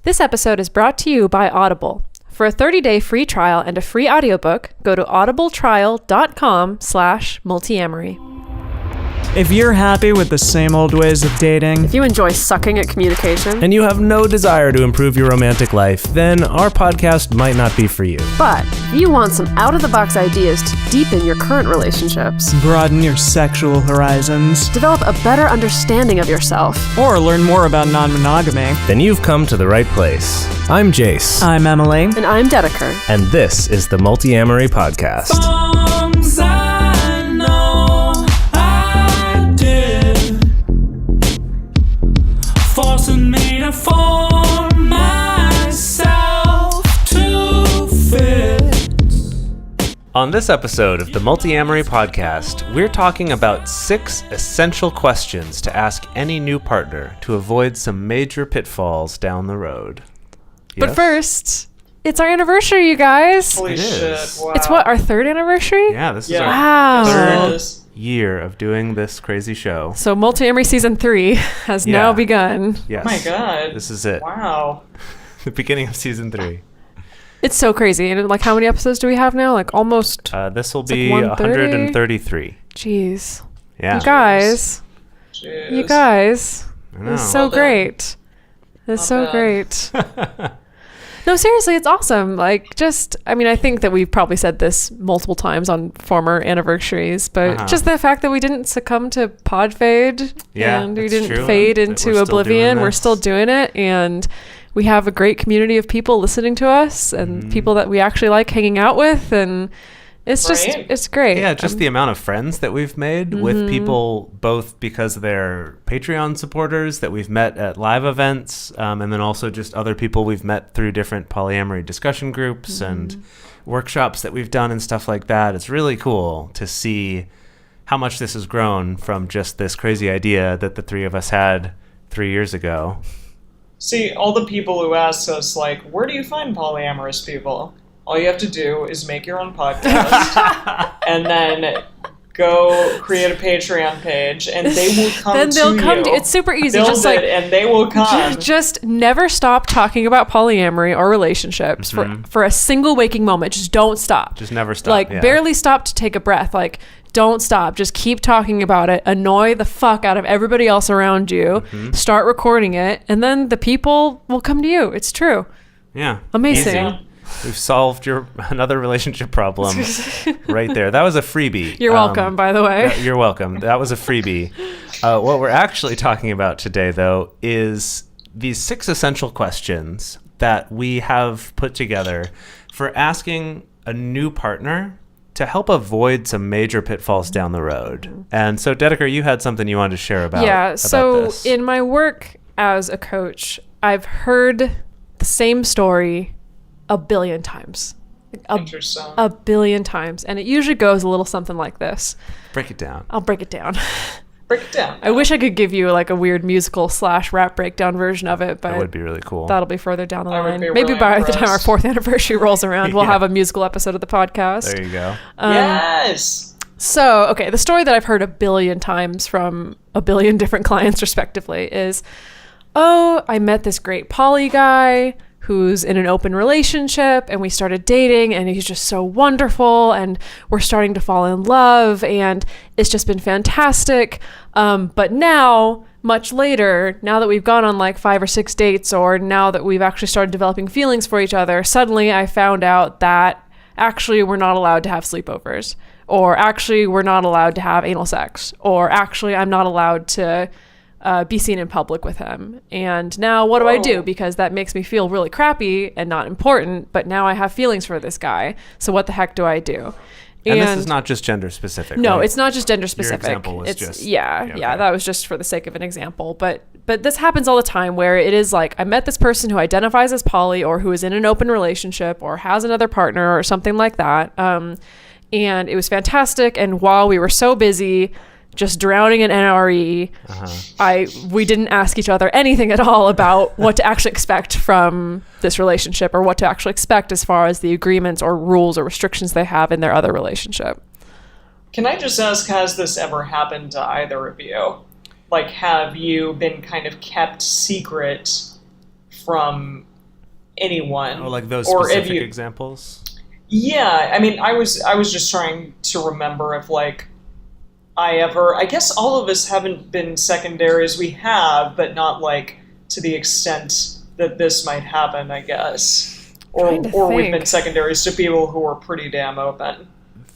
This episode is brought to you by Audible. For a 30-day free trial and a free audiobook, go to audibletrial.com/multiamory. If you're happy with the same old ways of dating, If you enjoy sucking at communication, and you have no desire to improve your romantic life, then our podcast might not be for you. but if you want some out-of-the-box ideas to deepen your current relationships, broaden your sexual horizons, develop a better understanding of yourself, or learn more about non-monogamy, Then you've come to the right place. I'm Jase, I'm Emily. and I'm Dedeker. and this is the Multiamory podcast. Songs I know I did, forcing me to form myself to fit. On this episode of the Multiamory podcast, we're talking about 6 essential questions to ask any new partner to avoid some major pitfalls down the road. But Yes? first, it's our anniversary, you guys. Holy It shit! is. Wow. It's what, our 3rd anniversary? Yeah, this is Yeah. our Wow. third Yes. year of doing this crazy show. So Multiamory Season 3 has Yeah. now begun. Yes. Oh my god. This is it. Wow. The beginning of season 3. It's so crazy. And like, how many episodes do we have now? Like almost, This will It's like be 130? 133. jeez. Yeah. You guys. Jeez. You guys. I know. It's so Well done. great. It's Not so bad. great. No, seriously, it's awesome. Like, just, I mean, I think that we've probably said this multiple times on former anniversaries, but Uh-huh. just the fact that we didn't succumb to pod fade Yeah, and we that's didn't true. fade That into we're still oblivion. doing We're this. still doing it. And we have a great community of people listening to us and Mm-hmm. people that we actually like hanging out with. And it's just, Right? it's great. Yeah, just the amount of friends that we've made with people, both because they're Patreon supporters that we've met at live events, and then also just other people we've met through different polyamory discussion groups and workshops that we've done and stuff like that. It's really cool to see how much this has grown from just this crazy idea that the 3 of us had 3 years ago. See, all the people who ask us, like, where do you find polyamorous people? All you have to do is make your own podcast and then go create a Patreon page, and they will come Then they'll to come you. to, it's super easy. Build Just it, like, and they will come. just never stop talking about polyamory or relationships for a single waking moment. Just don't stop. Just never stop. Like, yeah. barely stop to take a breath. Like, don't stop. Just keep talking about it. Annoy the fuck out of everybody else around you. Start recording it, and then the people will come to you. It's true. Yeah. Amazing. Easy. We've solved another relationship problem right there. That was a freebie. You're welcome, by the way. You're welcome. That was a freebie. What we're actually talking about today, though, is these 6 essential questions that we have put together for asking a new partner to help avoid some major pitfalls down the road. And so, Dedeker, you had something you wanted to share about. Yeah. So this. in my work as a coach, I've heard the same story a billion times. Interesting. A billion times. And it usually goes a little something like this. break it down. I'll break it down. Break it down. I wish I could give you like a weird musical / rap breakdown version of it, That but would be really cool. that'll be further down the I would line. be Maybe really by the time our impressed. 4th anniversary rolls around, we'll Yeah. have a musical episode of the podcast. There you go. Yes. So, okay, the story that I've heard a billion times from a billion different clients respectively is, oh, I met this great poly guy who's in an open relationship and we started dating and he's just so wonderful and we're starting to fall in love and it's just been fantastic. But now, much later, now that we've gone on like 5 or 6 dates or now that we've actually started developing feelings for each other, suddenly I found out that actually we're not allowed to have sleepovers, or actually we're not allowed to have anal sex, or actually I'm not allowed to be seen in public with him. And now what do I do? Because that makes me feel really crappy and not important, but now I have feelings for this guy. So what the heck do I do? And this is not just gender specific. No, right? it's not just gender specific. example was it's just- yeah, yeah, yeah, okay. that was just for the sake of an example. But this happens all the time where it is like I met this person who identifies as poly or who is in an open relationship or has another partner or something like that. And it was fantastic. And while we were so busy just drowning in NRE, we didn't ask each other anything at all about what to actually expect from this relationship or what to actually expect as far as the agreements or rules or restrictions they have in their other relationship. Can I just ask, has this ever happened to either of you? Like, have you been kind of kept secret from anyone. Or like those or specific if you, examples? Yeah, I mean, I was just trying to remember if like I guess all of us haven't been secondaries. We have, but not like to the extent that this might happen, I guess. Or we've been secondaries to people who are pretty damn open.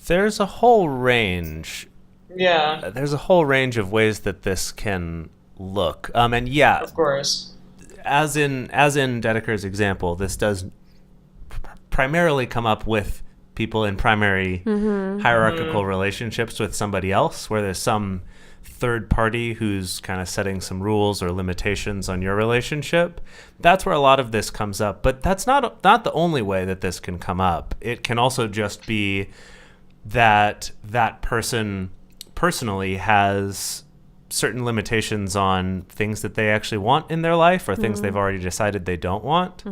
There's a whole range. Yeah. There's a whole range of ways that this can look. And yeah, of course. As in Dedeker's example, this does primarily come up with people in primary hierarchical relationships with somebody else, where there's some third party who's kind of setting some rules or limitations on your relationship. That's where a lot of this comes up. But that's not the only way that this can come up. It can also just be that person personally has certain limitations on things that they actually want in their life or things they've already decided they don't want.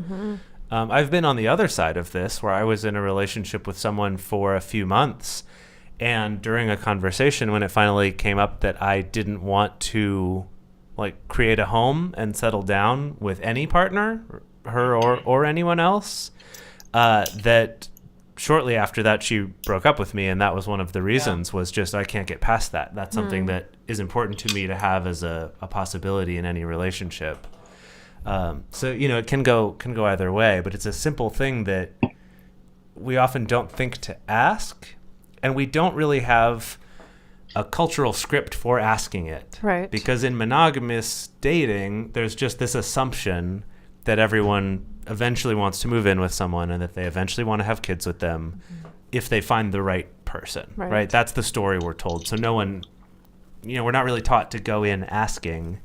I've been on the other side of this, where I was in a relationship with someone for a few months, and during a conversation when it finally came up that I didn't want to like create a home and settle down with any partner, her or anyone else, that shortly after that she broke up with me, and that was one of the reasons, was just I can't get past that. That's something that is important to me to have as a possibility in any relationship. So it can go either way, but it's a simple thing that we often don't think to ask, and we don't really have a cultural script for asking it. Right. Because in monogamous dating, there's just this assumption that everyone eventually wants to move in with someone and that they eventually want to have kids with them if they find the right person, right? That's the story we're told. So no one, we're not really taught to go in asking,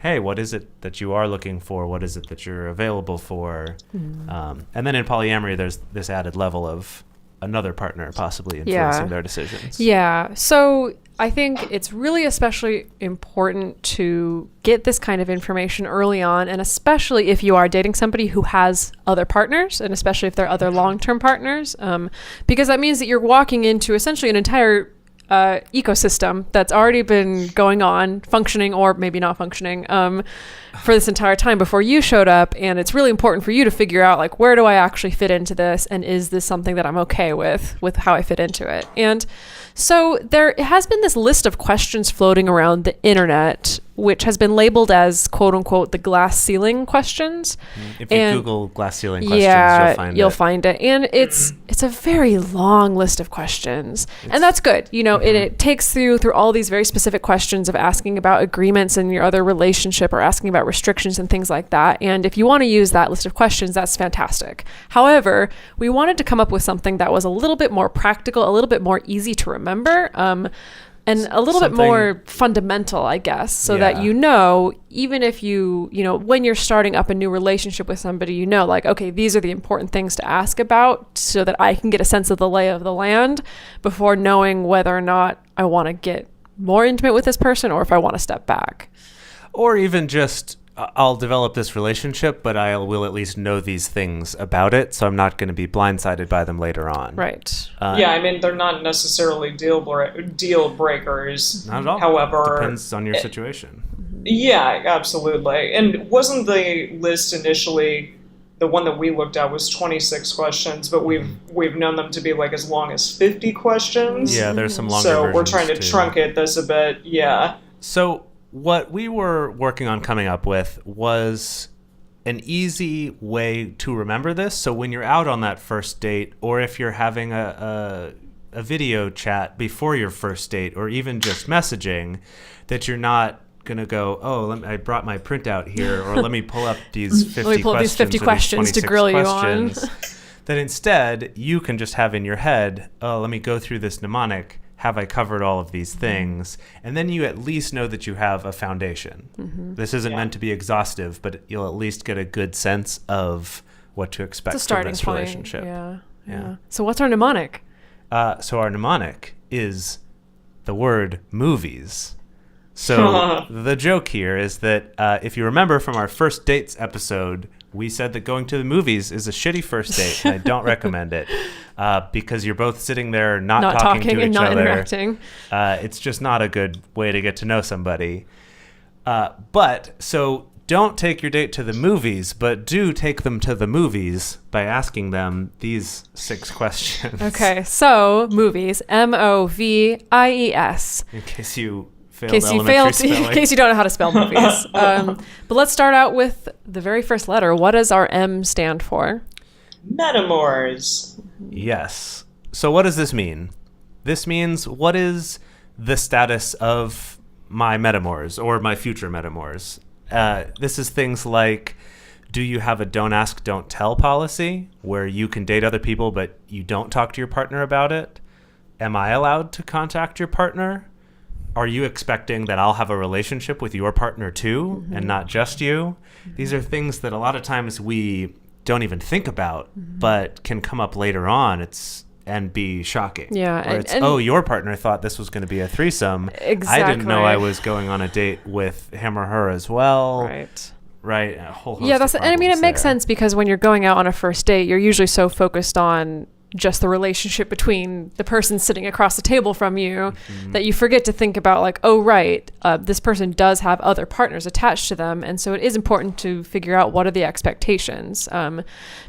hey, what is it that you are looking for? What is it that you're available for? And then in polyamory, there's this added level of another partner possibly influencing their decisions. Yeah. So I think it's really especially important to get this kind of information early on, and especially if you are dating somebody who has other partners, and especially if they're other long-term partners, because that means that you're walking into essentially an entire ecosystem that's already been going on, functioning or maybe not functioning, for this entire time before you showed up. And it's really important for you to figure out, like, where do I actually fit into this? And is this something that I'm okay with how I fit into it? And so there has been this list of questions floating around the internet, which has been labeled as quote unquote the glass ceiling questions. If you Google glass ceiling questions, you'll find it. And it's a very long list of questions. And that's good. It takes through all these very specific questions of asking about agreements in your other relationship or asking about restrictions and things like that. And if you want to use that list of questions, that's fantastic. However, we wanted to come up with something that was a little bit more practical, a little bit more easy to remember, and a little bit more fundamental, I guess, so that even if when you're starting up a new relationship with somebody, like, okay, these are the important things to ask about so that I can get a sense of the lay of the land before knowing whether or not I want to get more intimate with this person or if I want to step back. Or even just, I'll develop this relationship, but I will at least know these things about it, so I'm not going to be blindsided by them later on. Right. They're not necessarily deal breakers. Not at all. However, depends on your situation. Yeah, absolutely. And wasn't the list initially, the one that we looked at was 26 questions, but we've known them to be like as long as 50 questions. Yeah, there's some longer versions. So we're trying to too. truncate this a bit. Yeah. So what we were working on coming up with was an easy way to remember this. So when you're out on that first date, or if you're having a video chat before your first date, or even just messaging, that you're not going to go, I brought my printout here, or let me pull up these 50 questions to grill you on. That instead, you can just have in your head, let me go through this mnemonic. Have I covered all of these things? And then you at least know that you have a foundation. This isn't meant to be exhaustive, but you'll at least get a good sense of what to expect from this relationship. Yeah. So what's our mnemonic? So our mnemonic is the word movies. So the joke here is that if you remember from our first dates episode, we said that going to the movies is a shitty first date, and I don't recommend it because you're both sitting there not talking to each other. Interacting. It's just not a good way to get to know somebody. But so don't take your date to the movies, but do take them to the movies by asking them these 6 questions. Okay, so movies, M-O-V-I-E-S. In case you failed In case you don't know how to spell movies. But let's start out with the very first letter. What does our M stand for? Metamors. Yes. So what does this mean? This means, what is the status of my metamors or my future metamors? This is things like, do you have a don't ask, don't tell policy where you can date other people but you don't talk to your partner about it? Am I allowed to contact your partner? Are you expecting that I'll have a relationship with your partner too, and not just you? These are things that a lot of times we don't even think about, but can come up later on. And be shocking. Yeah. Where your partner thought this was going to be a threesome. Exactly. I didn't know I was going on a date with him or her as well. Right. A whole host of and I mean, it makes there. sense because when you're going out on a first date, you're usually so focused on just the relationship between the person sitting across the table from you that you forget to think about like, oh, right, this person does have other partners attached to them. And so it is important to figure out what are the expectations.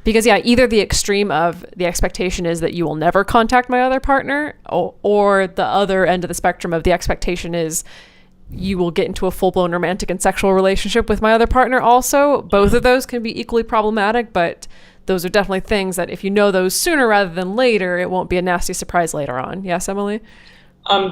Because either the extreme of the expectation is that you will never contact my other partner, or the other end of the spectrum of the expectation is you will get into a full-blown romantic and sexual relationship with my other partner also. Both of those can be equally problematic, but those are definitely things that if you know those sooner rather than later, it won't be a nasty surprise later on. Yes, Emily?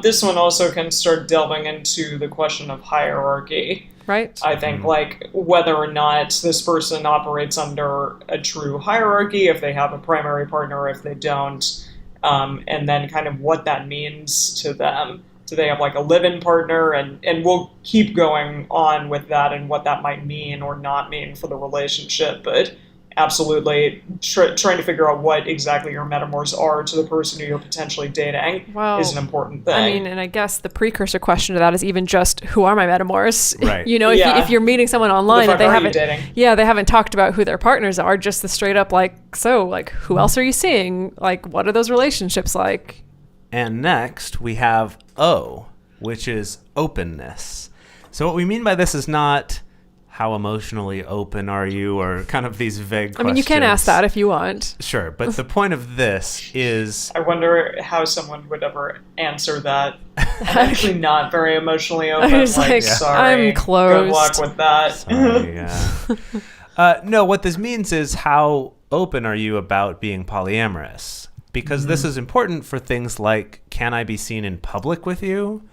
This one also can start delving into the question of hierarchy. Right. I think, like, whether or not this person operates under a true hierarchy, if they have a primary partner, if they don't, and then kind of what that means to them. Do they have, like, a live-in partner? And we'll keep going on with that and what that might mean or not mean for the relationship, but absolutely trying to figure out what exactly your metamors are to the person who you're potentially dating is an important thing. I mean, and I guess the precursor question to that is even just, who are my metamors? Right. If you're meeting someone online and they haven't talked about who their partners are, just the straight up who else are you seeing? Like, what are those relationships like? And next we have O, which is openness. So what we mean by this is not how emotionally open are you, or kind of these vague questions. I mean, you can ask that if you want. Sure, but the point of this is... I wonder how someone would ever answer that. I'm actually not very emotionally open. Sorry, I'm closed. Good luck with that. Sorry, yeah. No, what this means is how open are you about being polyamorous? Because this is important for things like, can I be seen in public with you?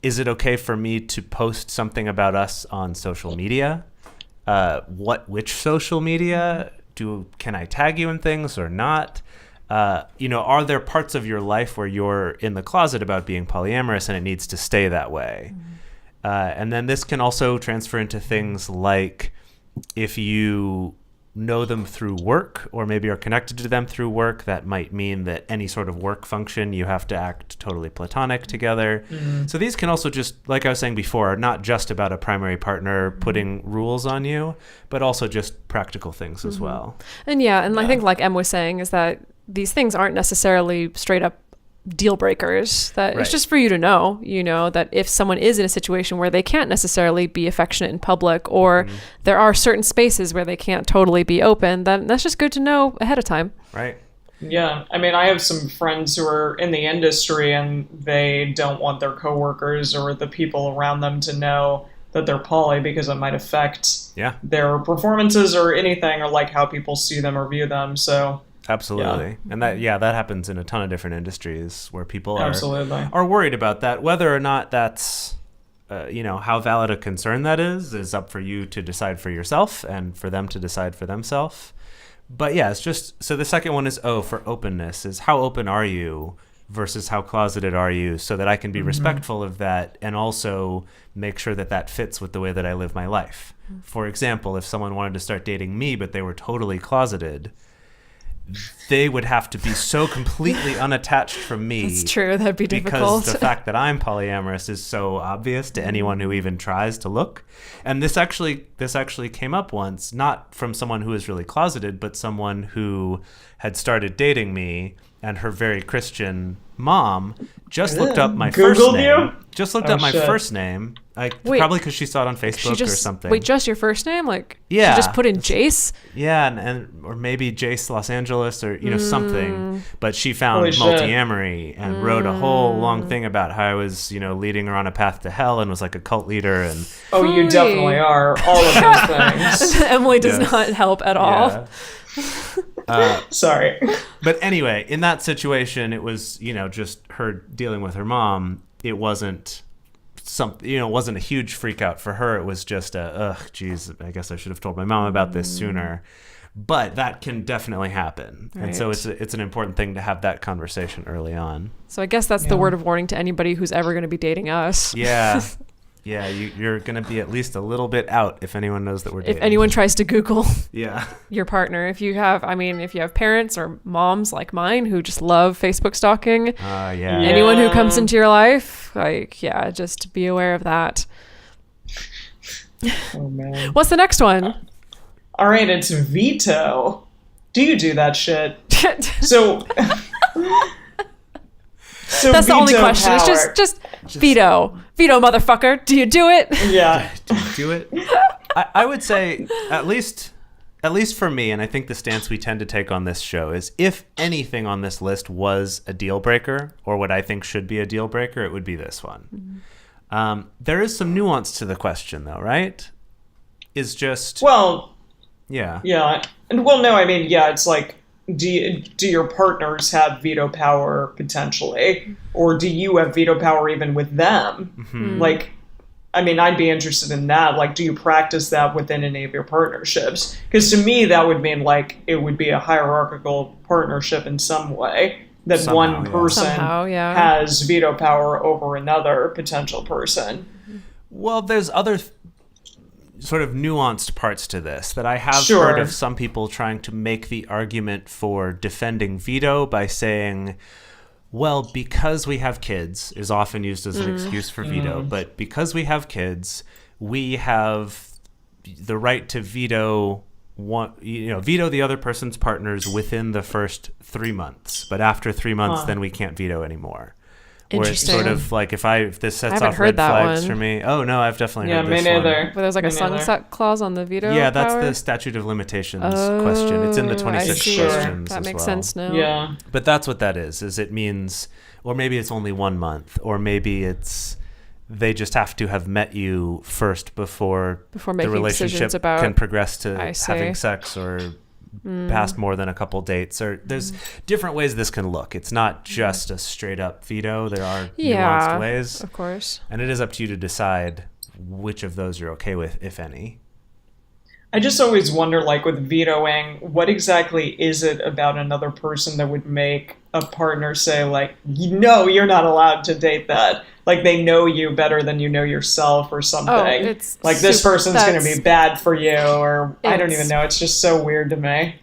Is it okay for me to post something about us on social media? Which social media? Can I tag you in things or not? Are there parts of your life where you're in the closet about being polyamorous and it needs to stay that way? And then this can also transfer into things like, if you know them through work, or maybe are connected to them through work, that might mean that any sort of work function, you have to act totally platonic together. So these can also just, like I was saying before, are not just about a primary partner putting rules on you, but also just practical things as well. And I think like Em was saying is that these things aren't necessarily straight up deal breakers, that it's just for you to know, that if someone is in a situation where they can't necessarily be affectionate in public, or there are certain spaces where they can't totally be open, then that's just good to know ahead of time. Right. Yeah. I mean, I have some friends who are in the industry and they don't want their coworkers or the people around them to know that they're poly because it might affect their performances or anything, or like how people see them or view them. So absolutely. And that happens in a ton of different industries where people are worried about that. Whether or not that's how valid a concern that is up for you to decide for yourself and for them to decide for themselves. But it's just, so the second one is O for openness, is how open are you versus how closeted are you, so that I can be respectful of that and also make sure that that fits with the way that I live my life. For example, if someone wanted to start dating me but they were totally closeted, they would have to be so completely unattached from me. That's true. That'd be difficult. Because the fact that I'm polyamorous is so obvious to anyone who even tries to look. And this actually came up once, not from someone who was really closeted, but someone who had started dating me and her very Christian mom just looked up my first Googled name. you? Just looked Oh, up my shit. first name. Wait. Probably because she saw it on Facebook or something. Wait, just your first name? Like, Yeah. she just put in Jase? Yeah, and or maybe Jase Los Angeles or something. But she found Holy shit. Multiamory and wrote a whole long thing about how I was leading her on a path to hell and was like a cult leader and Oh, you Hooey. definitely are. All of those things. Emily does Yes. not help at all. Yeah. Sorry. But anyway, in that situation, it was just her dealing with her mom. It wasn't it wasn't a huge freak out for her. It was just geez, I guess I should have told my mom about this sooner. But that can definitely happen. And so Right. it's an important thing to have that conversation early on. So I guess that's the word of warning to anybody who's ever going to be dating us. Yeah. Yeah, you're going to be at least a little bit out if anyone knows that we're dating. If anyone tries to Google Yeah. your partner, if you have parents or moms like mine who just love Facebook stalking, Yeah. anyone who comes Yeah. into your life, just be aware of that. Oh, man. What's the next one? All right, it's veto. Do you do that shit? So... So That's the only veto question. power. It's just veto, motherfucker. Do you do it? Yeah. Do it. I would say at least for me, and I think the stance we tend to take on this show is if anything on this list was a deal breaker or what I think should be a deal breaker, it would be this one. There is some nuance to the question though, right? Is just Well, yeah. and well, no, I mean, yeah, it's like, do your partners have veto power potentially, or do you have veto power even with them? Mm-hmm. Like, I mean, I'd be interested in that. Like, do you practice that within any of your partnerships? Because to me, that would mean like it would be a hierarchical partnership in some way. That Somehow, one yeah. person Somehow, yeah. has veto power over another potential person. Well, there's other sort of nuanced parts to this that I have Sure. heard of some people trying to make the argument for defending veto by saying, well, because we have kids is often used as an excuse for veto, but because we have kids, we have the right to veto veto the other person's partners within the first 3 months, but after 3 months, then we can't veto anymore. Where it's Interesting. sort of like if this sets haven't off heard red that flags one. for me. Oh no, I've definitely Yeah, heard me this one. neither. But there's like a Me neither. sunset clause on the veto. Yeah, that's power? the statute of limitations question. It's in the Oh, 26 I see. questions That as makes well. sense now. Yeah. But that's what that is it means, or maybe it's only 1 month, or maybe it's they just have to have met you first before the making relationship decisions about. can progress to I see. having sex or past more than a couple dates. Or there's different ways this can look. It's not just a straight up veto. There are nuanced ways. Of course. And it is up to you to decide which of those you're okay with, if any. I just always wonder, like, with vetoing, what exactly is it about another person that would make a partner say, like, no, you're not allowed to date that? Like, they know you better than you know yourself or something. Oh, it's like, this person's going to that's- be bad for you, or I don't It's- even know. It's just so weird to me.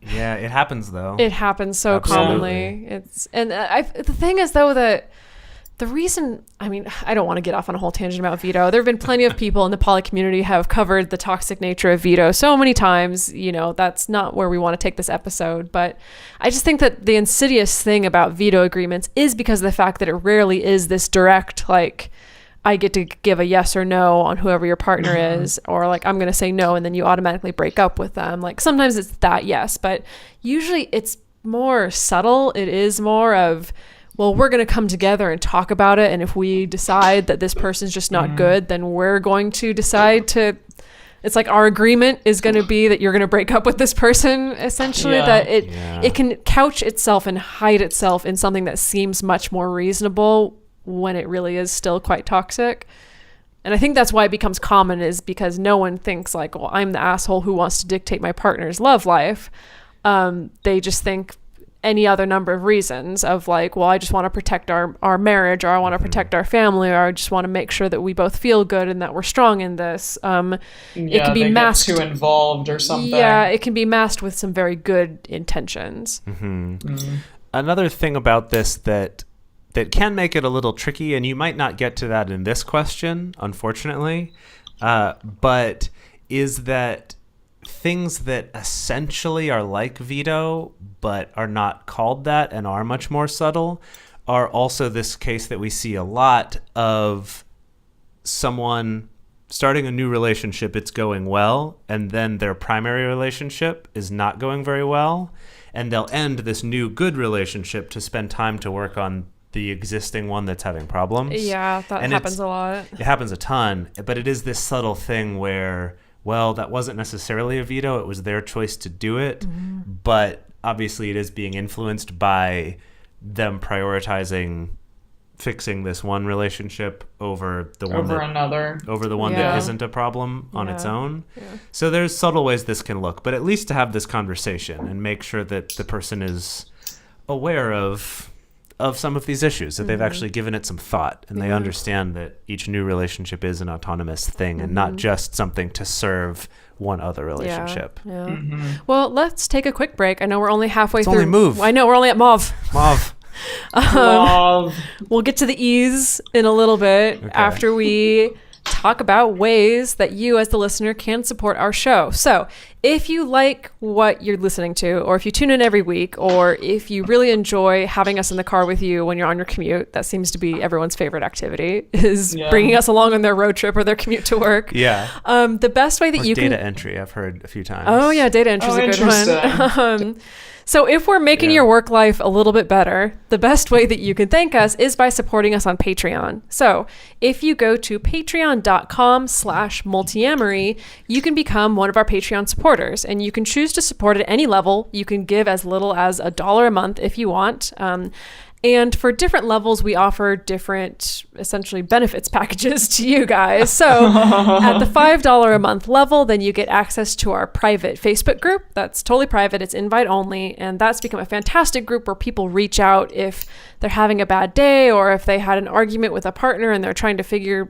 Yeah, it happens though. It happens so Absolutely. commonly. The thing is though that the reason, I mean, I don't want to get off on a whole tangent about veto. There have been plenty of people in the poly community have covered the toxic nature of veto so many times. That's not where we want to take this episode. But I just think that the insidious thing about veto agreements is because of the fact that it rarely is this direct, like, I get to give a yes or no on whoever your partner is, or like, I'm going to say no and then you automatically break up with them. Like, sometimes it's that yes, but usually it's more subtle. It is more of, well, we're going to come together and talk about it. And if we decide that this person's just not good, then we're going to decide to, it's like our agreement is going to be that you're going to break up with this person, essentially. Yeah. That it can couch itself and hide itself in something that seems much more reasonable when it really is still quite toxic. And I think that's why it becomes common, is because no one thinks like, well, I'm the asshole who wants to dictate my partner's love life. They just think any other number of reasons of like, well, I just want to protect our marriage, or I want to protect our family, or I just want to make sure that we both feel good and that we're strong in this. It Yeah, can be they masked. get too involved or something. Yeah, it can be masked with some very good intentions. Another thing about this that can make it a little tricky, and you might not get to that in this question, unfortunately, but is that things that essentially are like veto, but are not called that and are much more subtle, are also this case that we see a lot of someone starting a new relationship, it's going well, and then their primary relationship is not going very well, and they'll end this new good relationship to spend time to work on the existing one that's having problems. Yeah, that happens a lot. It happens a ton, but it is this subtle thing where, well, that wasn't necessarily a veto, it was their choice to do it, but obviously it is being influenced by them prioritizing fixing this one relationship over the one that isn't a problem on its own. Yeah. So there's subtle ways this can look, but at least to have this conversation and make sure that the person is aware of some of these issues, that they've actually given it some thought, and they understand that each new relationship is an autonomous thing and not just something to serve one other relationship. Yeah. Well, let's take a quick break. I know we're only halfway through. Only M.O.V.E. I know we're only at M.O.V.E. We'll get to the E's in a little bit after we talk about ways that you as the listener can support our show. So if you like what you're listening to, or if you tune in every week, or if you really enjoy having us in the car with you when you're on your commute, that seems to be everyone's favorite activity, is bringing us along on their road trip or their commute to work. Yeah. The best way that or you data can... entry, I've heard a few times. Oh yeah, data entry is a good one. So if we're making your work life a little bit better, the best way that you can thank us is by supporting us on Patreon. So if you go to patreon.com/Multiamory, you can become one of our Patreon supporters, and you can choose to support at any level. You can give as little as $1 a month if you want. And for different levels, we offer different, essentially, benefits packages to you guys. So at the $5 a month level, then you get access to our private Facebook group. That's totally private. It's invite only. And that's become a fantastic group where people reach out if they're having a bad day, or if they had an argument with a partner and they're trying to figure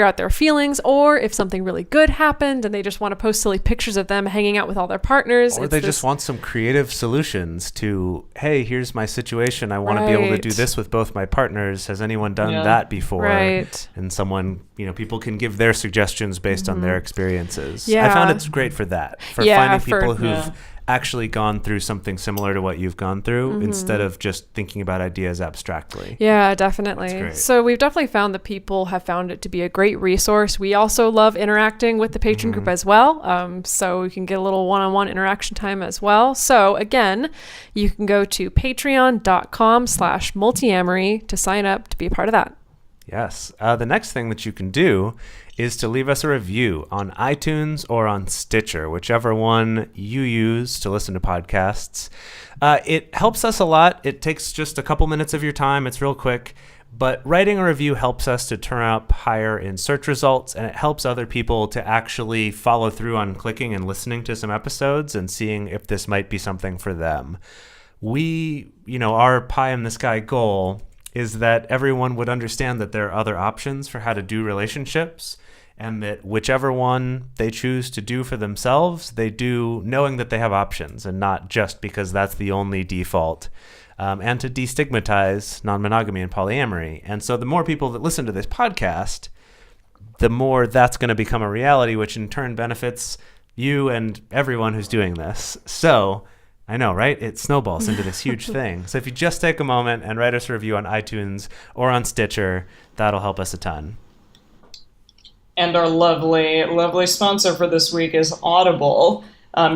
out their feelings, or if something really good happened and they just want to post silly pictures of them hanging out with all their partners. Or they just want some creative solutions to, hey, here's my situation. I want to be able to do this with both my partners. Has anyone done that before? Right. And someone, people can give their suggestions based on their experiences. Yeah. I found it's great for that. For finding people who've actually gone through something similar to what you've gone through, instead of just thinking about ideas abstractly. Yeah, definitely. So we've definitely found that people have found it to be a great resource. We also love interacting with the patron group as well. So we can get a little one-on-one interaction time as well. So again, you can go to patreon.com/Multiamory to sign up to be a part of that. Yes. The next thing that you can do is to leave us a review on iTunes or on Stitcher, whichever one you use to listen to podcasts. It helps us a lot. It takes just a couple minutes of your time. It's real quick. But writing a review helps us to turn up higher in search results, and it helps other people to actually follow through on clicking and listening to some episodes and seeing if this might be something for them. Our pie in the sky goal is that everyone would understand that there are other options for how to do relationships, and that whichever one they choose to do for themselves, they do knowing that they have options and not just because that's the only default, and to destigmatize non-monogamy and polyamory. And so the more people that listen to this podcast, the more that's going to become a reality, which in turn benefits you and everyone who's doing this. So I know, right? It snowballs into this huge thing. So if you just take a moment and write us a review on iTunes or on Stitcher, that'll help us a ton. And our lovely, lovely sponsor for this week is Audible.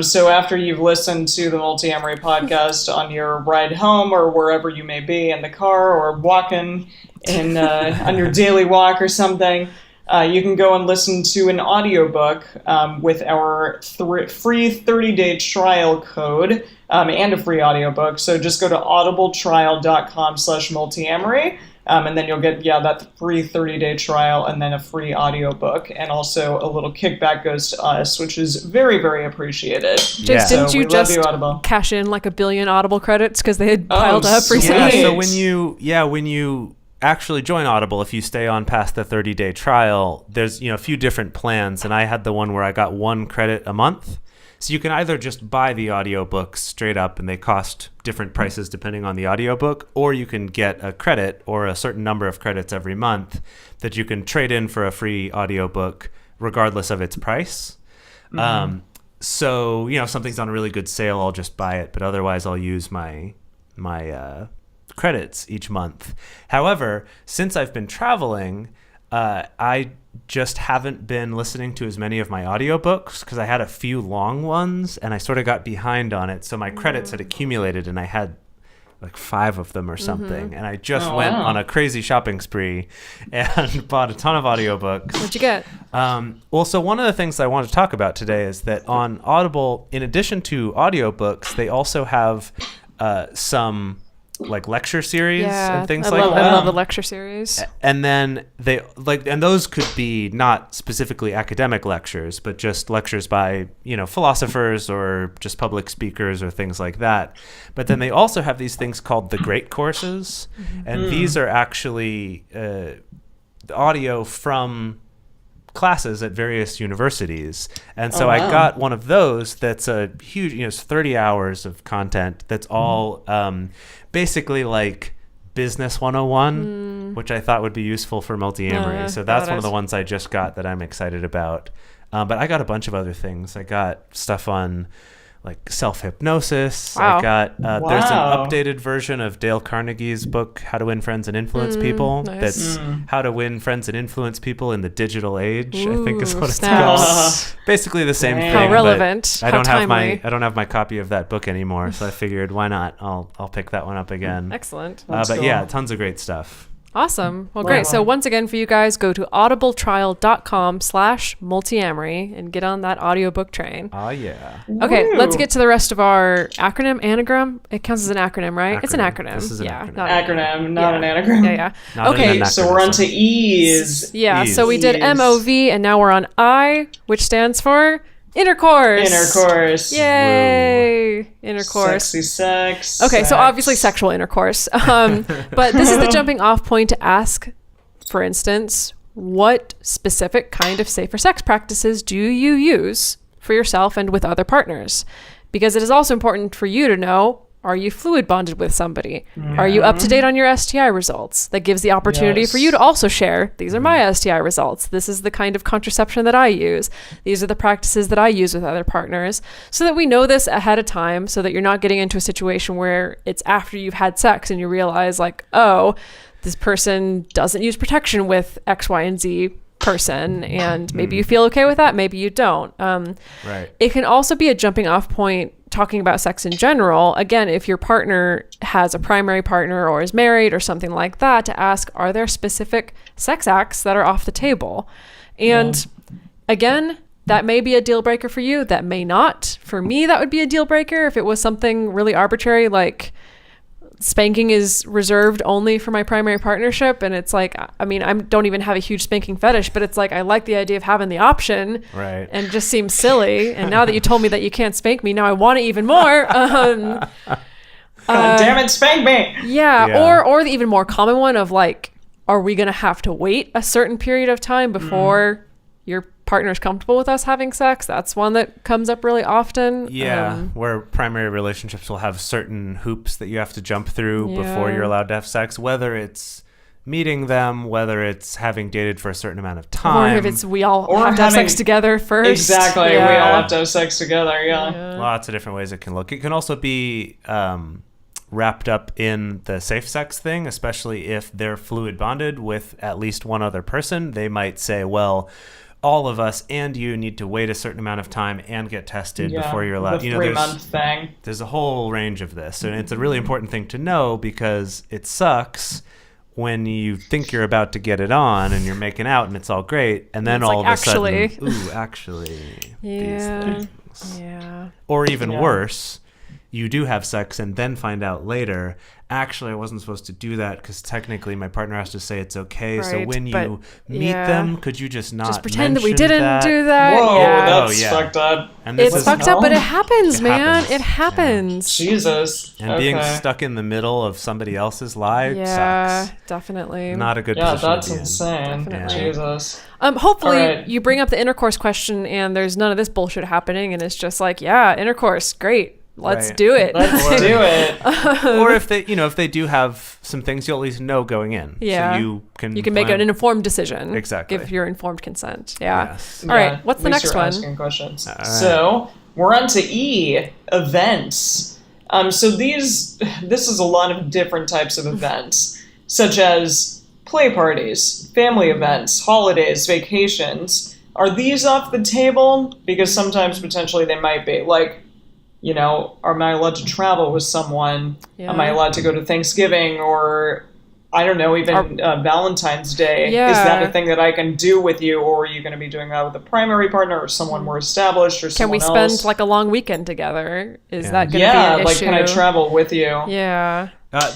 So after you've listened to the Multiamory podcast on your ride home or wherever you may be, in the car or walking on your daily walk or something, you can go and listen to an audiobook with our free 30-day trial code and a free audiobook. So just go to audibletrial.com/Multiamory. And then you'll get, that free 30-day trial and then a free audiobook. And also a little kickback goes to us, which is very, very appreciated. Jase, didn't you just cash in like 1 billion Audible credits because they had piled up recently? Yeah, so when you actually join Audible, if you stay on past the 30-day trial, there's a few different plans. And I had the one where I got 1 credit a month. So you can either just buy the audiobooks straight up and they cost different prices depending on the audiobook, or you can get a credit or a certain number of credits every month that you can trade in for a free audiobook regardless of its price. So, if something's on a really good sale, I'll just buy it. But otherwise, I'll use my credits each month. However, since I've been traveling, I just haven't been listening to as many of my audiobooks because I had a few long ones and I sort of got behind on it. So my credits had accumulated and I had like 5 of them or something. And I just went on a crazy shopping spree and bought a ton of audiobooks. What'd you get? Well, so one of the things I want to talk about today is that on Audible, in addition to audiobooks, they also have some like lecture series and things like that. I love the lecture series. And then and those could be not specifically academic lectures, but just lectures by, philosophers or just public speakers or things like that. But then they also have these things called the Great Courses. And these are actually audio from classes at various universities. And so I got one of those that's a huge, it's 30 hours of content that's all basically like Business 101, which I thought would be useful for Multiamory. So that's one of the ones I just got that I'm excited about. But I got a bunch of other things. I got stuff on like self-hypnosis. Wow. I got there's an updated version of Dale Carnegie's book, How to Win Friends and Influence People. Nice. That's How to Win Friends and Influence People in the Digital Age, I think is what it's snaps. called. Basically the same thing. How but relevant. I don't How have timely. I don't have my copy of that book anymore, so I figured why not? I'll pick that one up again. Excellent. But cool. yeah, tons of great stuff. Awesome. Well, great. So once again, for you guys, go to audibletrial.com/multiamory and get on that audiobook train. Oh yeah. Okay, Woo. let's get to the rest of our anagram. It counts as an acronym, right? It's an acronym. This is an yeah, acronym. not Acronym, not an anagram. Yeah. Not an Okay, anachronism. So we're on to E's. yeah. So we did E's. M.O.V.I.E. and now we're on I, which stands for intercourse. Intercourse. Yay! Intercourse. Sexy sex. Okay, so sex. obviously sexual intercourse. But this is the jumping off point to ask, for instance, what specific kind of safer sex practices do you use for yourself and with other partners? Because it is also important for you to know, are you fluid bonded with somebody? Are you up to date on your STI results? That gives the opportunity for you to also share, these are my STI results. This is the kind of contraception that I use. These are the practices that I use with other partners, so that we know this ahead of time, so that you're not getting into a situation where it's after you've had sex and you realize like, oh, this person doesn't use protection with X, Y, and Z person, and maybe you feel okay with that, maybe you don't. Right. It can also be a jumping off point talking about sex in general. Again, if your partner has a primary partner or is married or something like that, to ask, are there specific sex acts that are off the table? And again, that may be a deal breaker for you. That may not. For me, that would be a deal breaker if it was something really arbitrary, like spanking is reserved only for my primary partnership. And it's like, I mean, I don't even have a huge spanking fetish, but it's like, I like the idea of having the option. Right. And it just seems silly. And now that you told me that you can't spank me, now I want it even more. God damn it, spank me! Yeah. Or the even more common one of like, are we going to have to wait a certain period of time before your partner's comfortable with us having sex? That's one that comes up really often. Yeah, where primary relationships will have certain hoops that you have to jump through before you're allowed to have sex, whether it's meeting them, whether it's having dated for a certain amount of time. Or if it's we all Or have to have having- sex together first. Exactly, we Yeah. all have to have sex together, yeah. Lots of different ways it can look. It can also be wrapped up in the safe sex thing, especially if they're fluid bonded with at least one other person. They might say, well, all of us and you need to wait a certain amount of time and get tested before you're allowed. The 3-month thing. There's a whole range of this, and it's a really important thing to know because it sucks when you think you're about to get it on and you're making out and it's all great, and then It's all like, of a sudden, actually. ooh, actually, Yeah. these things. Yeah. Or even Yeah. worse, you do have sex and then find out later, actually, I wasn't supposed to do that because technically my partner has to say it's okay. So Right, when but- you meet them, could you just not Just pretend that we mention didn't that? do that. Whoa, Yeah. that's yeah. fucked up. And this It's is, fucked up, but it happens, It man. happens. It happens. Jesus. and being Okay. stuck in the middle of somebody else's life Yeah, sucks. definitely. Not a good Yeah, position that's to be insane. Definitely. Jesus. Hopefully All right. you bring up the intercourse question and there's none of this bullshit happening and it's just like, yeah, intercourse, great. Let's Right. do it. Let's do it. in. Or if they, if they do have some things, you'll at least know going in. Yeah. So you can make plan- an informed decision. Exactly. Give your informed consent. Yeah. Yes. All right. Yeah, What's the at least next you're one? asking questions. All right. So, we're on to E, events. So this is a lot of different types of events, such as play parties, family events, holidays, vacations. Are these off the table? Because sometimes potentially they might be. Like, you know, am I allowed to travel with someone? Yeah. Am I allowed to go to Thanksgiving or, I don't know, even Valentine's Day? Yeah. Is that a thing that I can do with you, or are you going to be doing that with a primary partner or someone more established or someone else? Can we spend like a long weekend together? Is that going to be Yeah, an like issue? can I travel with you? Yeah.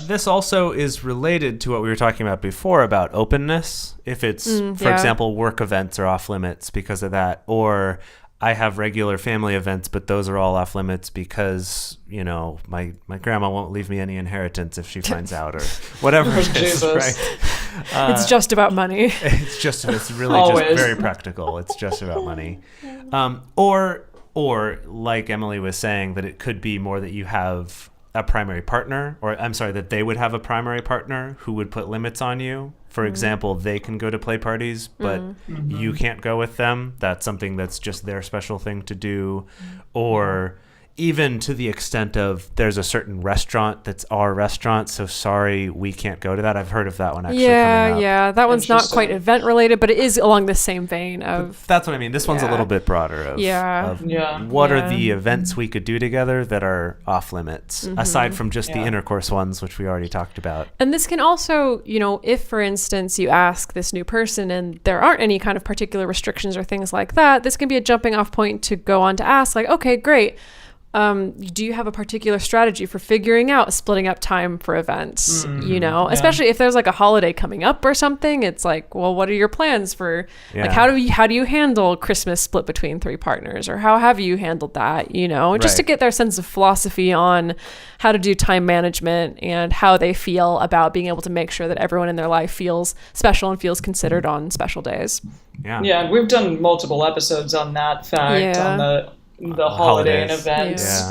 This also is related to what we were talking about before about openness. If it's, for example, work events are off limits because of that, or I have regular family events, but those are all off limits because, you know, my grandma won't leave me any inheritance if she finds out or whatever it is, Jesus. right? It's just about money. It's really Always. just very practical. It's just about money. Or like Emily was saying, that it could be more that you have a primary partner, or I'm sorry, that they would have a primary partner who would put limits on you. For example, they can go to play parties, but you can't go with them. That's something that's just their special thing to do. Or even to the extent of there's a certain restaurant that's our restaurant, so sorry, we can't go to that. I've heard of that one actually coming up. Yeah. That one's not Interesting. quite event related, but it is along the same vein of... That's what I mean. This one's a little bit broader of what are the events we could do together that are off limits, aside from just the intercourse ones, which we already talked about. And this can also, you know, if, for instance, you ask this new person and there aren't any kind of particular restrictions or things like that, this can be a jumping off point to go on to ask, like, okay, great. Do you have a particular strategy for figuring out splitting up time for events? You know, especially if there's like a holiday coming up or something, it's like, well, what are your plans for like, how do you handle Christmas split between 3 partners, or how have you handled that? You know, just to get their sense of philosophy on how to do time management and how they feel about being able to make sure that everyone in their life feels special and feels considered on special days. Yeah, we've done multiple episodes on that fact, on the holiday and events.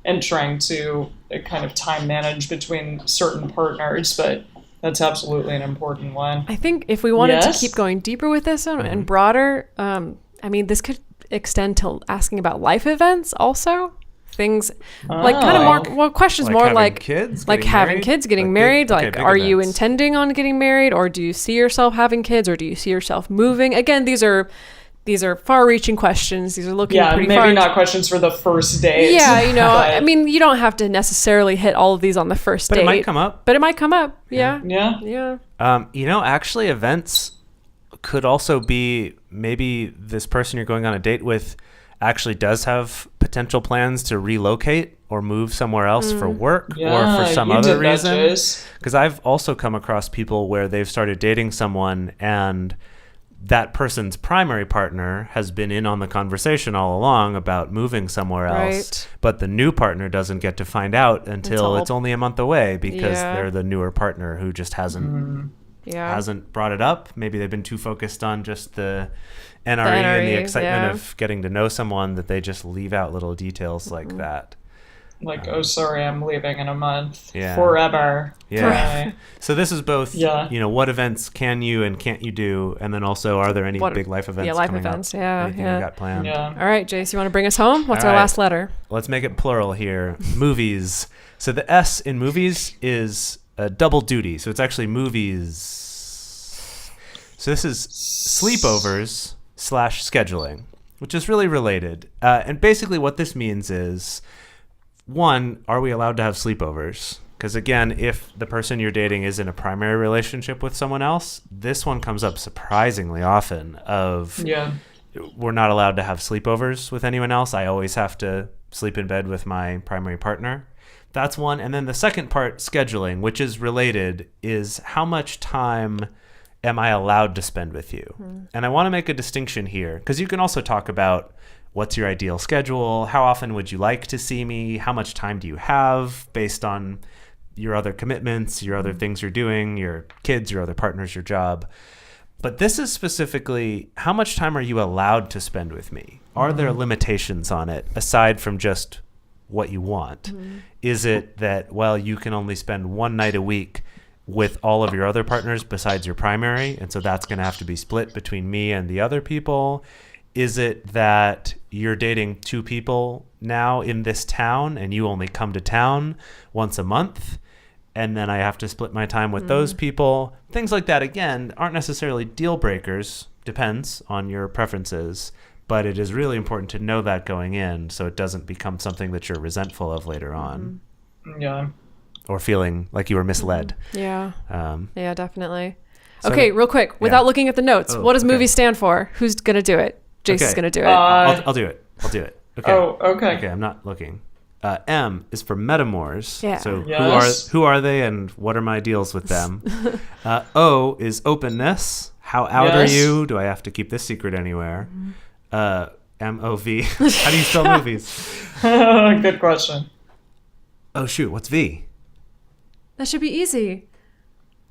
And trying to kind of time manage between certain partners, but that's absolutely an important one. I think if we wanted to keep going deeper with this and broader, I mean, this could extend to asking about life events also. Things like kind of more questions, more like kids, like having kids, getting married. Like, are you intending on getting married, or do you see yourself having kids, or do you see yourself moving? Again, these are far-reaching questions. These are looking pretty far. Maybe not questions for the first date. Yeah, you know, I mean, you don't have to necessarily hit all of these on the first date. But it might come up. Yeah. You know, actually, events could also be maybe this person you're going on a date with actually does have potential plans to relocate or move somewhere else for work or for some other reason. Because I've also come across people where they've started dating someone and that person's primary partner has been in on the conversation all along about moving somewhere else, but the new partner doesn't get to find out until it's only a month away because they're the newer partner who just hasn't brought it up. Maybe they've been too focused on just the NRE and the excitement of getting to know someone that they just leave out little details like that. Like, oh, sorry, I'm leaving in a month. Forever. Yeah. So this is both, you know, what events can you and can't you do? And then also, are there any big life events coming up? Anything you got planned? All right, Jase, you want to bring us home? What's our last letter? Let's make it plural here. Movies. So the S in movies is a double duty. So it's actually movies. So this is sleepovers / scheduling, which is really related. And basically what this means is, one, are we allowed to have sleepovers? Because again, if the person you're dating is in a primary relationship with someone else, this one comes up surprisingly often of we're not allowed to have sleepovers with anyone else. I always have to sleep in bed with my primary partner. That's one. And then the second part, scheduling, which is related, is how much time am I allowed to spend with you? And I want to make a distinction here, because you can also talk about what's your ideal schedule? How often would you like to see me? How much time do you have based on your other commitments, your other things you're doing, your kids, your other partners, your job? But this is specifically, how much time are you allowed to spend with me? Are there limitations on it aside from just what you want? Is it that, well, you can only spend one night a week with all of your other partners besides your primary, and so that's going to have to be split between me and the other people? Is it that you're dating 2 people now in this town and you only come to town once a month? And then I have to split my time with those people. Things like that, again, aren't necessarily deal breakers. Depends on your preferences. But it is really important to know that going in so it doesn't become something that you're resentful of later on. Yeah. Or feeling like you were misled. Yeah. Yeah, definitely. So okay, real quick, without looking at the notes, what does okay. movie stand for? Who's going to do it? Jase is going to do it. I'll do it. Okay. Oh, okay. Okay, I'm not looking. M is for Metamors. Yeah. So Yes. who are they and what are my deals with them? O is Openness. How out are Yes. you? Do I have to keep this secret anywhere? M.O.V. How do you spell movies? Good question. Oh shoot, what's V? That should be easy.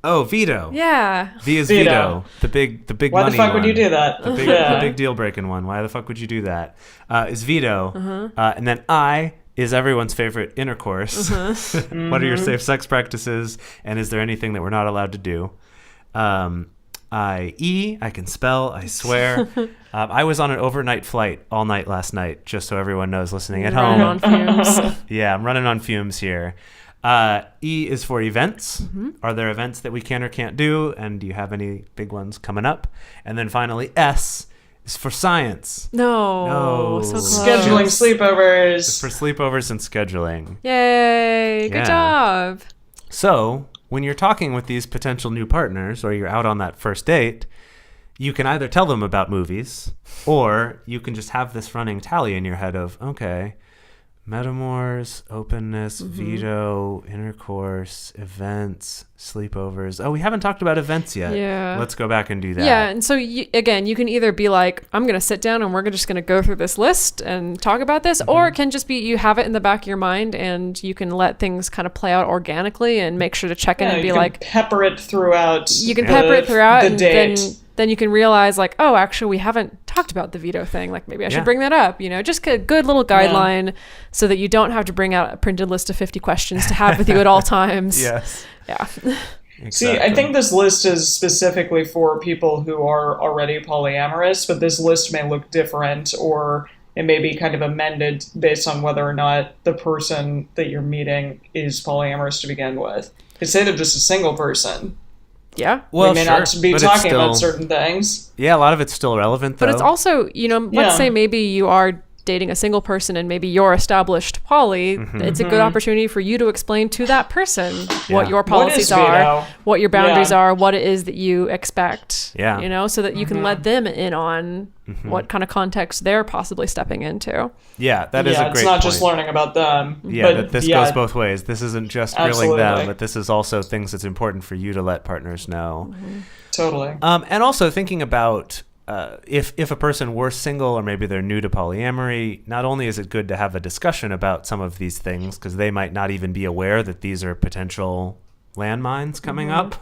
Oh, veto. Yeah. V is Veto. veto. The big Why money the fuck one. would you do that? The big deal breaking one. Why the fuck would you do that? Is veto. And then I is everyone's favorite intercourse. What are your safe sex practices? And is there anything that we're not allowed to do? I can spell, I swear. I was on an overnight flight all night last night, just so everyone knows listening at home. Running on fumes. Yeah, I'm running on fumes here. E is for events. Are there events that we can or can't do? And do you have any big ones coming up? And then finally, S is for science. No. No. So close. Scheduling It's sleepovers. for sleepovers and scheduling. Yay. Good Yeah. job. So when you're talking with these potential new partners or you're out on that first date, you can either tell them about movies or you can just have this running tally in your head of, okay, Metamors, Openness, veto, intercourse, events, sleepovers. Oh, we haven't talked about events yet. Yeah. Let's go back and do that. Yeah, and so again, you can either be like, I'm going to sit down and we're just going to go through this list and talk about this, or it can just be you have it in the back of your mind and you can let things kind of play out organically and make sure to check in and be you can like, pepper it throughout. you can pepper it throughout, the and date. then you can realize like, oh, actually we haven't talked about the veto thing. Like maybe I should bring that up, just a good little guideline so that you don't have to bring out a printed list of 50 questions to have with you at all times. Yes. Yeah. Exactly. See, I think this list is specifically for people who are already polyamorous, but this list may look different or it may be kind of amended based on whether or not the person that you're meeting is polyamorous to begin with. Could say they're just a single person. Yeah. Well, we may sure, not be but it's talking about still- certain things. Yeah, a lot of it's still relevant, though. But it's also, let's Yeah. say maybe you are dating a single person and maybe you're established poly. It's a good opportunity for you to explain to that person what Yeah. your What policies is are, veto? what your boundaries Yeah. are, what it is that you expect. Yeah. So that you can let them in on what kind of context they're possibly stepping into. Yeah, that is a great it's not point. just learning about them. Yeah, but this goes both ways. This isn't just grilling them, Absolutely. but this is also things that's important for you to let partners know. Totally. And also thinking about if a person were single or maybe they're new to polyamory, not only is it good to have a discussion about some of these things because they might not even be aware that these are potential landmines coming up,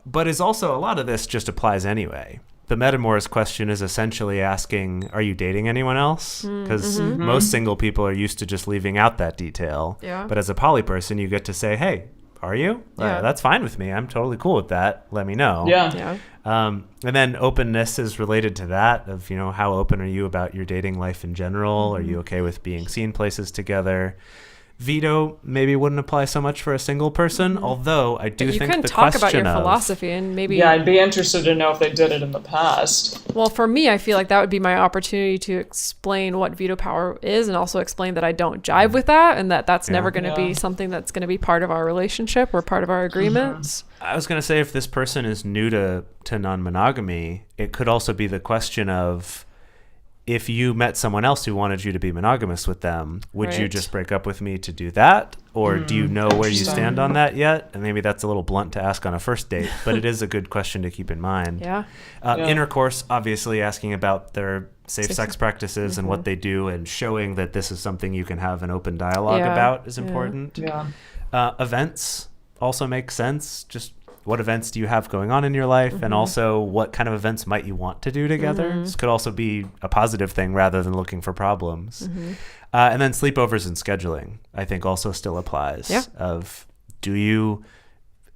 but is also a lot of this just applies anyway. The Metamors question is essentially asking, are you dating anyone else? Because most single people are used to just leaving out that detail. Yeah. But as a poly person, you get to say, hey, are you? Yeah. That's fine with me. I'm totally cool with that. Let me know. Yeah. Yeah. And then openness is related to that of, how open are you about your dating life in general? Are you okay with being seen places together? Veto maybe wouldn't apply so much for a single person, although I do You think can the talk question about your of philosophy and maybe Yeah, I'd be interested to know if they did it in the past. Well, for me, I feel like that would be my opportunity to explain what veto power is and also explain that I don't jive with that and that's never going to be something that's going to be part of our relationship or part of our agreements. I was going to say if this person is new to non-monogamy, it could also be the question of if you met someone else who wanted you to be monogamous with them, would you Right. just break up with me to do that? Or do you know where you stand on that yet? And maybe that's a little blunt to ask on a first date, but it is a good question to keep in mind. Yeah. Intercourse, obviously asking about their safe Safe sex sex. practices and what they do and showing that this is something you can have an open dialogue Yeah. about is Yeah. important. Yeah. Events also make sense. Just what events do you have going on in your life? And also what kind of events might you want to do together? This could also be a positive thing rather than looking for problems. And then sleepovers and scheduling, I think also still applies. Yeah. Of do you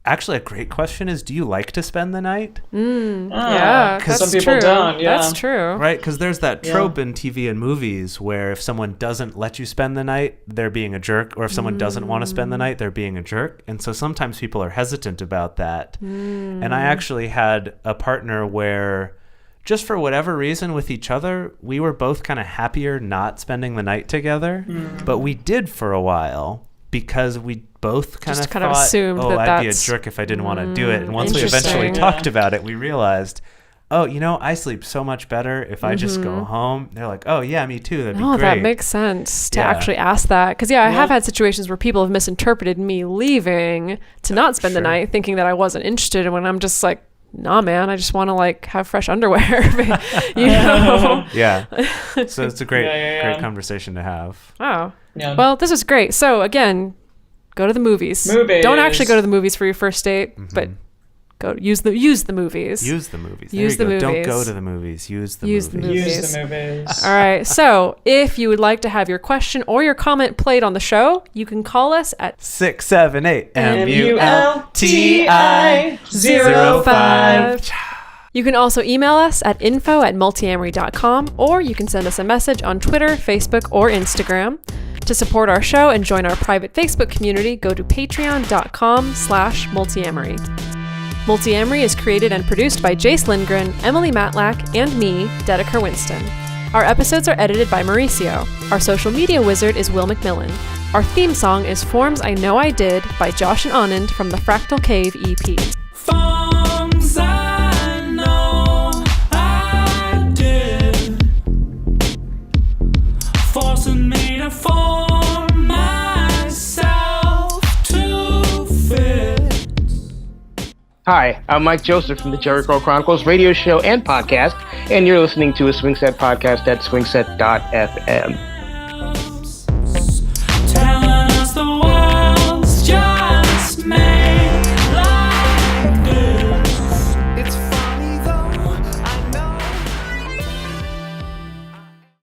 actually, a great question is, do you like to spend the night? Yeah, because that's some people true. don't. Yeah, That's true. Right, because there's that trope in TV and movies where if someone doesn't let you spend the night, they're being a jerk, or if someone doesn't want to spend the night, they're being a jerk. And so sometimes people are hesitant about that. And I actually had a partner where, just for whatever reason with each other, we were both kind of happier not spending the night together, but we did for a while because we both kind of thought, assumed that I'd be a that's jerk if I didn't want to do it. And once we interesting. eventually talked about it, we realized, oh, I sleep so much better if I just go home. They're like, oh, yeah, me too. That'd be great. That makes sense to Yeah. actually ask that. Because, I have had situations where people have misinterpreted me leaving to not spend the Sure. night, thinking that I wasn't interested. And when I'm just like, nah, man, I just want to have fresh underwear. Yeah. So it's a great, Yeah. great conversation to have. Oh. Yeah. Well, this was great. So, again, go to the movies. Don't actually go to the movies for your first date, but go use the movies. Use the movies. Use There you the go. movies. Don't go to the movies. Use the Use the movies. movies. Use the movies. All right. So, if you would like to have your question or your comment played on the show, you can call us at 678 MULTI 05. You can also email us at info@multiamory.com, or you can send us a message on Twitter, Facebook, or Instagram. To support our show and join our private Facebook community, go to patreon.com/multiamory. Multiamory is created and produced by Jase Lindgren, Emily Matlack, and me, Dedeker Winston. Our episodes are edited by Mauricio. Our social media wizard is Will McMillan. Our theme song is Forms I Know I Did by Josh and Anand from the Fractal Cave EP. Forms I know I did, forcing me to form myself to fit. Hi, I'm Mike Joseph from the Jericho Chronicles radio show and podcast, and you're listening to a Swingset podcast at swingset.fm.